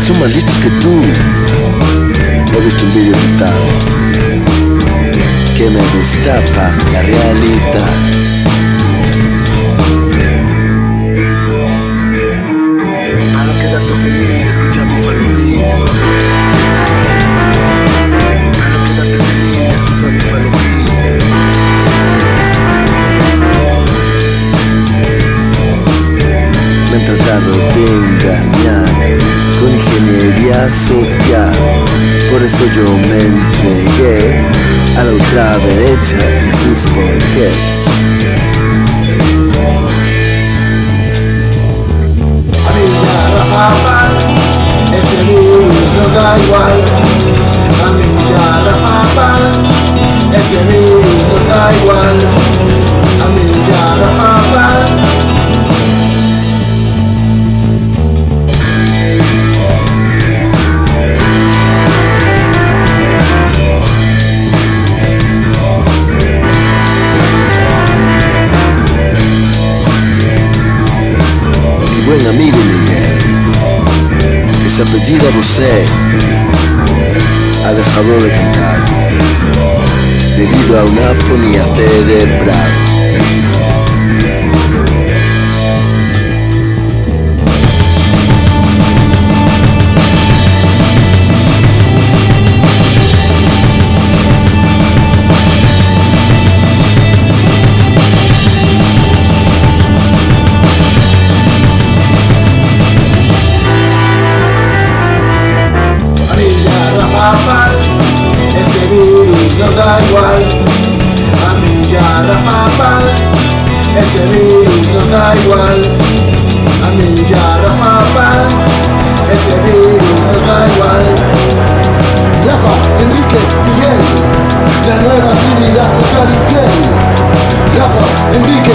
son más listos que tú. He visto un vídeo brutal que me destapa la realidad. A no quedarte seguir escuchando Falopín. A no quedarte seguir escuchando Falopín. Me han tratado de engañar con ingeniería social. Por eso yo me entregué a la ultraderecha y a sus porqués. A mí ya Rafa, este virus nos da igual. A mí ya Rafa, este virus nos da igual. A mí ya Rafa. Buen amigo Miguel, que se apellida Bosé, ha dejado de cantar debido a una afonía cerebral. Este virus nos da igual. A mí ya Rafa, este virus nos da igual. A mí ya Rafa, este virus nos da igual. Rafa, Enrique, Miguel, la nueva Trinidad contra el infiel. Rafa, Enrique,